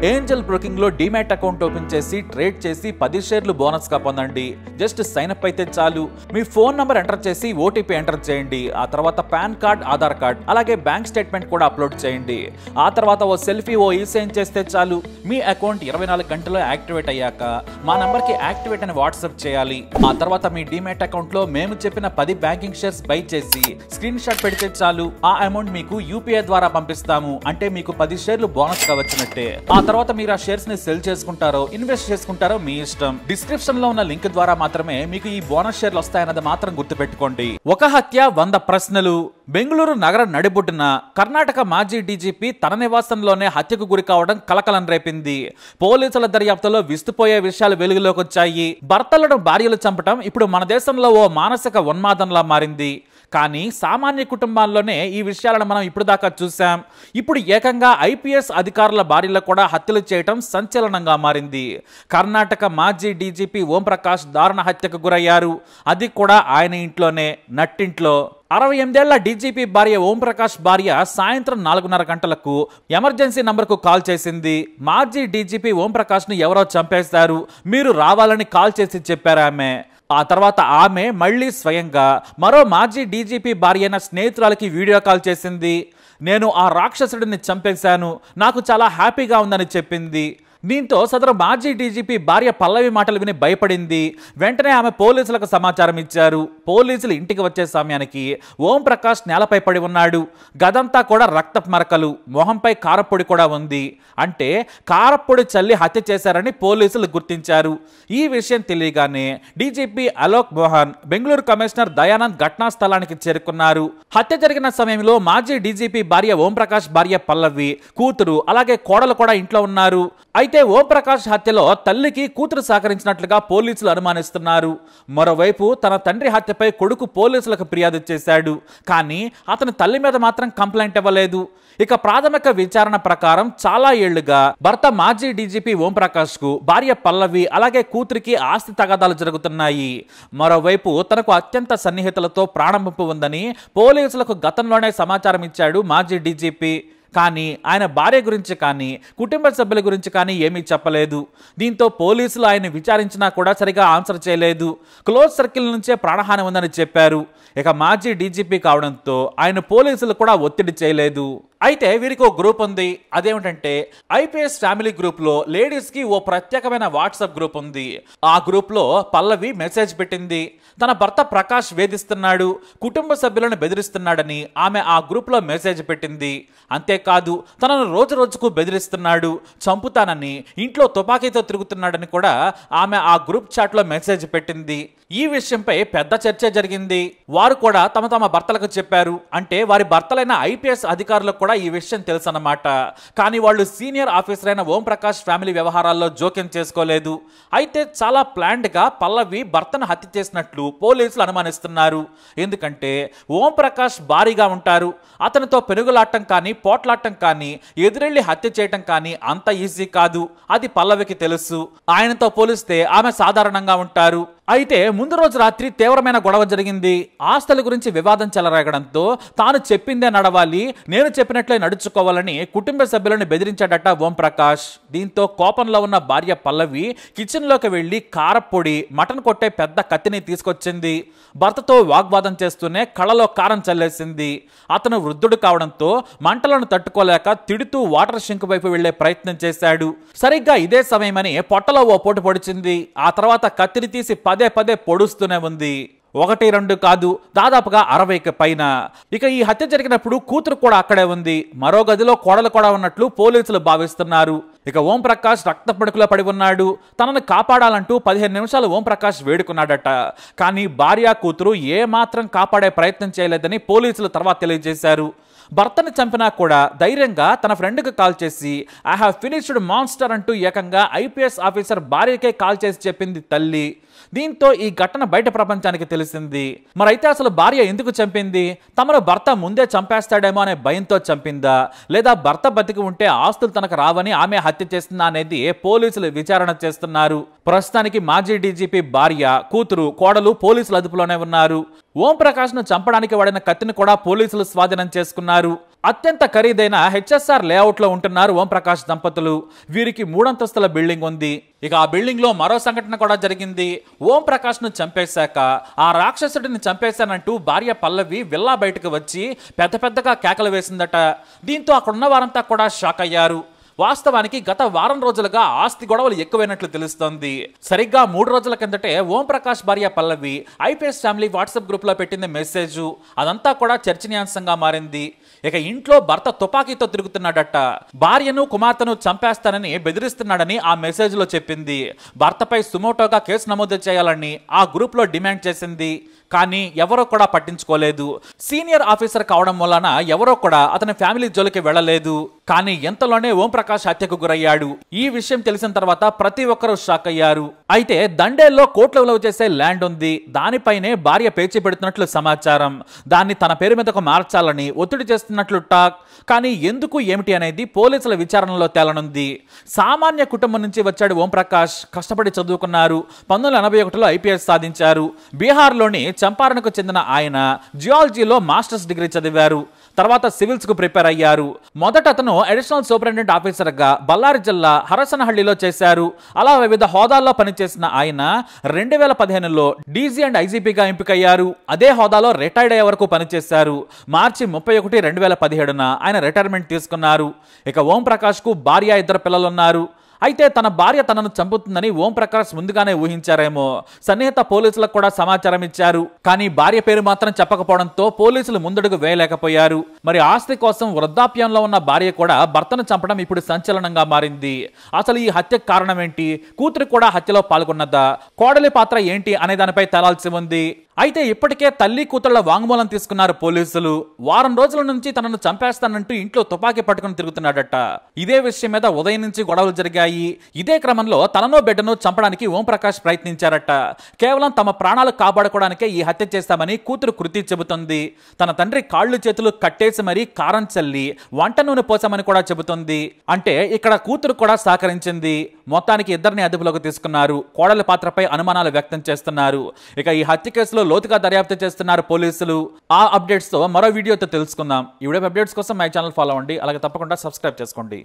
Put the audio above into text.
Angel broking లో demat account open చేసి trade చేసి 10 షేర్లు బోనస్ గా పొందండి. జస్ట్ సైన్ అప్ అయితే చాలు. మీ ఫోన్ నంబర్ ఎంటర్ చేసి ఓటీపీ ఎంటర్ చేయండి. ఆ తర్వాత పాన్ కార్డ్, ఆధార్ కార్డ్, అలాగే బ్యాంక్ స్టేట్మెంట్ కూడా అప్లోడ్ చేయండి. ఆ తర్వాత ఓ సెల్ఫీ, ఓ ఈ-సైన్ చేస్తే చాలు. మీ అకౌంట్ 24 గంటల్లో యాక్టివేట్ అయ్యాక మా నంబర్ కి యాక్టివేట్ అని వాట్సాప్ చేయాలి. ఆ తర్వాత మీ డీమ్యాట్ అకౌంట్ లో మేము చెప్పిన 10 బ్యాంకింగ్ షేర్స్ బై చేసి స్క్రీన్ షాట్ పెడితే చాలు. ఆ అమౌంట్ మీకు యూపీఐ ద్వారా పంపిస్తాము. అంటే మీకు 10 షేర్లు బోనస్ గా వచ్చినట్టే. ఆ తర్వాత మీరు ఆ షేర్స్ ని సెల్ చేసుకుంటారో ఇన్వెస్ట్ చేసుకుంటారో మీ ఇష్టం. డిస్క్రిప్షన్ లో ఉన్న లింక్ ద్వారా మాత్రమే మీకు ఈ బోనస్ షేర్లు వస్తాయన్నది మాత్రం గుర్తుపెట్టుకోండి. ఒక హత్య 100 ప్రశ్నలు. బెంగళూరు నగర నడిబొడ్డున కర్ణాటక మాజీ డీజీపీ తన నివాసంలోనే హత్యకు గురి కావడం కలకలం రేపింది. పోలీసుల దర్యాప్తులో విస్తుపోయే విషయాలు వెలుగులోకి వచ్చాయి. భర్తలను భార్యలు చంపడం ఇప్పుడు మన దేశంలో ఓ మానసిక ఉన్మాదంలా మారింది. కానీ సామాన్య కుటుంబాల్లోనే ఈ విషయాలను మనం ఇప్పుడు దాకా చూసాం. ఇప్పుడు ఏకంగా ఐపీఎస్ అధికారుల భార్యలు కూడా హత్యలు చేయటం సంచలనంగా మారింది. కర్ణాటక మాజీ డీజీపీ ఓంప్రకాష్ దారుణ హత్యకు గురయ్యారు. అది కూడా ఆయన ఇంట్లోనే, నట్టింట్లో. 68 ఏళ్ల డీజీపీ భార్య ఓంప్రకాష్ భార్య సాయంత్రం 4:30 గంటలకు ఎమర్జెన్సీ నంబర్కు కాల్ చేసింది. మాజీ డీజీపీ ఓంప్రకాష్ ను ఎవరో చంపేశారు, మీరు రావాలని కాల్ చేసి చెప్పారు ఆమె. ఆ తర్వాత ఆమె మళ్లీ స్వయంగా మరో మాజీ డీజీపీ భార్య అయిన స్నేహితురాలకి వీడియో కాల్ చేసింది. నేను ఆ రాక్షసుడిని చంపేశాను, నాకు చాలా హ్యాపీగా ఉందని చెప్పింది. దీంతో సదరు మాజీ డీజీపీ భార్య పల్లవి మాటలు విని భయపడింది. వెంటనే ఆమె పోలీసులకు సమాచారం ఇచ్చారు. పోలీసులు ఇంటికి వచ్చే సమయానికి ఓంప్రకాష్ నేలపై పడి ఉన్నాడు. గదంతా కూడా రక్తపు మరకలు, మొహంపై కారప్పొడి కూడా ఉంది. అంటే కారప్పొడి చల్లి హత్య చేశారని పోలీసులు గుర్తించారు. ఈ విషయం తెలియగానే డీజీపీ అలోక్ మోహన్, బెంగళూరు కమిషనర్ దయానంద్ ఘటనా స్థలానికి చేరుకున్నారు. హత్య జరిగిన సమయంలో మాజీ డీజీపీ భార్య ఓంప్రకాష్ భార్య పల్లవి, కూతురు అలాగే కోడలు కూడా ఇంట్లో ఉన్నారు. అయితే ఓంప్రకాష్ హత్యలో తల్లికి కూతురు సహకరించినట్లుగా పోలీసులు అనుమానిస్తున్నారు. మరోవైపు తన తండ్రి హత్యపై కొడుకు పోలీసులకు ఫిర్యాదు చేశాడు. కానీ అతని తల్లి మీద మాత్రం కంప్లైంట్ ఇవ్వలేదు. ఇక ప్రాథమిక విచారణ ప్రకారం చాలా ఏళ్లుగా భర్త మాజీ డీజీపీ ఓంప్రకాష్ కు భార్య పల్లవి అలాగే కూతురికి ఆస్తి తగాదాలు జరుగుతున్నాయి. మరోవైపు తనకు అత్యంత సన్నిహితులతో ప్రాణముప్పు ఉందని పోలీసులకు గతంలోనే సమాచారం ఇచ్చాడు మాజీ డీజీపీ. కానీ ఆయన భార్య గురించి కానీ కుటుంబ సభ్యుల గురించి కానీ ఏమీ చెప్పలేదు. దీంతో పోలీసులు ఆయన విచారించినా కూడా సరిగా ఆన్సర్ చేయలేదు. క్లోజ్ సర్కిల్ నుంచే ప్రాణహాని ఉందని చెప్పారు. ఇక మాజీ డీజీపీ కావడంతో ఆయన పోలీసులు కూడా ఒత్తిడి చేయలేదు. అయితే వీరికి ఓ గ్రూప్ ఉంది. అదేమిటంటే ఐపీఎస్ ఫ్యామిలీ గ్రూప్ లో లేడీస్ కి ఓ ప్రత్యేకమైన వాట్సాప్ గ్రూప్ ఉంది. ఆ గ్రూప్ లో పల్లవి మెసేజ్ పెట్టింది. తన భర్త ప్రకాష్ వేధిస్తున్నాడు, కుటుంబ సభ్యులను బెదిరిస్తున్నాడని ఆమె ఆ గ్రూప్ లో మెసేజ్ పెట్టింది. అంతేకాదు తనను రోజు రోజుకు బెదిరిస్తున్నాడు, చంపుతానని, ఇంట్లో తుపాకీతో తిరుగుతున్నాడని కూడా ఆమె ఆ గ్రూప్ చాట్ లో మెసేజ్ పెట్టింది. ఈ విషయంపై పెద్ద చర్చ జరిగింది. వారు కూడా తమ తమ భర్తలకు చెప్పారు. అంటే వారి భర్తలైన ఐపీఎస్ అధికారులకు కూడా ఈ విషయం తెలుసు అన్నమాట. కానీ వాళ్ళు సీనియర్ ఆఫీసర్ అయిన ఓంప్రకాష్ ఫ్యామిలీ వ్యవహారాల్లో జోక్యం చేసుకోలేదు. అయితే చాలా ప్లాన్డ్ గా పల్లవి భర్తను హత్య చేసినట్లు పోలీసులు అనుమానిస్తున్నారు. ఎందుకంటే ఓంప్రకాష్ భారీగా ఉంటారు. అతనితో పెనుగులాటం కానీ పోట్లాటం కానీ ఎదురెళ్లి హత్య చేయటం కానీ అంత ఈజీ కాదు. అది పల్లవికి తెలుసు. ఆయనతో పోలిస్తే ఆమె సాధారణంగా ఉంటారు. అయితే ముందు రోజు రాత్రి తీవ్రమైన గొడవ జరిగింది. ఆస్తుల గురించి వివాదం చెలరేగడంతో తాను చెప్పిందే నడవాలి, నేను చెప్పినట్లే నడుచుకోవాలని కుటుంబ సభ్యులను బెదిరించాడట ఓంప్రకాష్. దీంతో కోపంలో ఉన్న భార్య పల్లవి కిచెన్ లోకి వెళ్లి కారప్పొడి, మటన్ కొట్టే పెద్ద కత్తిని తీసుకొచ్చింది. భర్తతో వాగ్వాదం చేస్తూనే కళ్ళలో కారం చల్లేసింది. అతను వృద్ధుడు కావడంతో మంటలను తట్టుకోలేక తిడుతూ వాటర్ షింక్ వైపు వెళ్లే ప్రయత్నం చేశాడు. సరిగ్గా ఇదే సమయమని పొట్టలో ఓ పోటు పొడిచింది. ఆ తర్వాత కత్తిని తీసి పదే పదే పొడుస్తూనే ఉంది. 1-2 కాదు, దాదాపుగా 60కి పైన. ఇక ఈ హత్య జరిగినప్పుడు కూతురు కూడా అక్కడే ఉంది. మరో గదిలో కోడలు కూడా ఉన్నట్లు పోలీసులు భావిస్తున్నారు. ఇక ఓంప్రకాష్ రక్త పడుకులో పడి ఉన్నాడు. తనను కాపాడాలంటూ 15 నిమిషాలు ఓంప్రకాష్ వేడుకున్నాడట. కానీ భార్య కూతురు ఏమాత్రం కాపాడే ప్రయత్నం చేయలేదని పోలీసులు తర్వాత తెలియజేశారు. భర్తను చంపినా కూడా ధైర్యంగా తన ఫ్రెండ్కి కాల్ చేసి ఐ హావ్ ఫినిష్డ్ మాన్స్టర్ అంటూ ఏకంగా ఐపీఎస్ ఆఫీసర్ భార్యకే కాల్ చేసి చెప్పింది తల్లి. దీంతో ఈ ఘటన బయట ప్రపంచానికి తెలిసింది. మరైతే అసలు భార్య ఎందుకు చంపింది? తమను భర్త ముందే చంపేస్తాడేమో అనే భయంతో చంపిందా, లేదా భర్త బతికి ఉంటే ఆస్తులు తనకు రావని ఆమె హత్య చేస్తుందా అనేది పోలీసులు విచారణ చేస్తున్నారు. ప్రస్తుతానికి మాజీ డీజీపీ భార్య, కూతురు, కోడలు పోలీసుల అదుపులోనే ఉన్నారు. ఓంప్రకాష్ ను చంపడానికి వాడిన కత్తిని కూడా పోలీసులు స్వాధీనం చేసుకున్నారు. అత్యంత ఖరీదైన హెచ్ఎస్ఆర్ లేఅవుట్ లో ఉంటున్నారు ఓంప్రకాష్ దంపతులు. వీరికి 3 అంతస్తుల బిల్డింగ్ ఉంది. ఇక ఆ బిల్డింగ్ లో మరో సంఘటన కూడా జరిగింది. ఓంప్రకాష్ ను చంపేశాక ఆ రాక్షసుడిని చంపేశానంటూ భార్య పల్లవి విల్లా బయటకు వచ్చి పెద్దగా కేకలు వేసిందట. దీంతో అక్కడున్న వారంతా కూడా షాక్ అయ్యారు. వాస్తవానికి గత వారం రోజులుగా ఆస్తి గొడవలు ఎక్కువైనట్లు తెలుస్తోంది. సరిగ్గా 3 రోజుల కిందటే ఓంప్రకాష్ భార్య పల్లవి ఐపీఎస్ ఫ్యామిలీ వాట్సాప్ గ్రూప్ లో పెట్టింది మెసేజ్. అదంతా కూడా చర్చనీయాంశంగా మారింది. ఇక ఇంట్లో భర్త తుపాకీతో తిరుగుతున్నాడట. భార్యను కుమార్తెను చంపేస్తానని బెదిరిస్తున్నాడని ఆ మెసేజ్ లో చెప్పింది. భర్తపై సుమోటోగా కేసు నమోదు చేయాలని ఆ గ్రూప్ లో డిమాండ్ చేసింది. కానీ ఎవరో కూడా పట్టించుకోలేదు. సీనియర్ ఆఫీసర్ కావడం వలన ఎవరో కూడా అతని ఫ్యామిలీ జోలికి వెళ్ళలేదు. కానీ ఎంతలోనే ఓంప్రకాష్ హత్యకు గురయ్యాడు. ఈ విషయం తెలిసిన తర్వాత ప్రతి ఒక్కరూ షాక్ అయ్యారు. అయితే దండేల్లో కోట్ల విలువ చేసే ల్యాండ్ ఉంది. దానిపైనే భార్య పేచి పెడుతున్నట్లు సమాచారం. దాన్ని తన పేరు మీదకు మార్చాలని ఒత్తిడి చేస్తున్నట్లు టాక్. కానీ ఎందుకు ఏమిటి అనేది పోలీసుల విచారణలో తేలనుంది. సామాన్య కుటుంబం నుంచి వచ్చాడు ఓంప్రకాష్. కష్టపడి చదువుకున్నారు. 1981లో ఐపీఎస్ సాధించారు. బీహార్లోని చంపారణకు చెందిన ఆయన జియాలజీలో మాస్టర్స్ డిగ్రీ చదివారు. తర్వాత సివిల్స్ కు ప్రిపేర్ అయ్యారు. మొదట అతను అడిషనల్ సూపరింటెండెంట్ ఆఫీసర్ గా బళ్ళారి జిల్లా హరసనహళ్లిలో చేశారు. అలా వివిధ హోదాల్లో పనిచేసిన ఆయన 2015లో డీజీ అండ్ ఐజీపీగా ఎంపికయ్యారు. అదే హోదాలో రిటైర్డ్ అయ్యే వరకు పనిచేశారు. మార్చి 31, 2017న ఆయన రిటైర్మెంట్ తీసుకున్నారు. ఇక ఓంప్రకాష్ కు భార్య, 2 పిల్లలున్నారు. అయితే తన భార్య తనను చంపుతుందని ఓంప్రకాష్ ముందుగానే ఊహించారేమో. సన్నిహిత పోలీసులకు కూడా సమాచారం ఇచ్చారు. కానీ భార్య పేరు మాత్రం చెప్పకపోవడంతో పోలీసులు ముందడుగు వేయలేకపోయారు. మరి ఆస్తి కోసం వృద్ధాప్యంలో ఉన్న భార్య కూడా భర్తను చంపడం ఇప్పుడు సంచలనంగా మారింది. అసలు ఈ హత్యకు కారణం ఏంటి? కూతురు కూడా హత్యలో పాల్గొన్నదా? కోడలి పాత్ర ఏంటి అనే దానిపై తేలాల్సి ఉంది. అయితే ఇప్పటికే తల్లి కూతుళ్ల వాంగ్మూలం తీసుకున్నారు పోలీసులు. వారం రోజుల నుంచి తనను చంపేస్తానంటూ ఇంట్లో తుపాకీ పట్టుకుని తిరుగుతున్నాడట. ఇదే విషయం మీద ఉదయం నుంచి గొడవలు జరిగాయి. ఇదే క్రమంలో తనను బిడ్డను చంపడానికి ఓంప్రకాష్ ప్రయత్నించారట. కేవలం తమ ప్రాణాలు కాపాడుకోవడానికే ఈ హత్య చేస్తామని కూతురు కృతి చెబుతుంది. తన తండ్రి కాళ్ళు చేతులు కట్టేసి మరీ కారం చల్లి వంట నూనె పోసామని కూడా చెబుతుంది. అంటే ఇక్కడ కూతురు కూడా సహకరించింది. మొత్తానికి ఇద్దరిని అదుపులోకి తీసుకున్నారు. కోడలి పాత్రపై అనుమానాలు వ్యక్తం చేస్తున్నారు. ఇక ఈ హత్య కేసులో లోతుగా దర్యాప్తు చేస్తున్నారు పోలీసులు. ఆ అప్డేట్స్ తో మరో వీడియోతో తెలుసుకుందాం. ఈ వీడియో అప్డేట్స్ కోసం మై ఛానల్ ఫాలో అవ్వండి. అలాగే తప్పకుండా సబ్స్క్రైబ్ చేసుకోండి.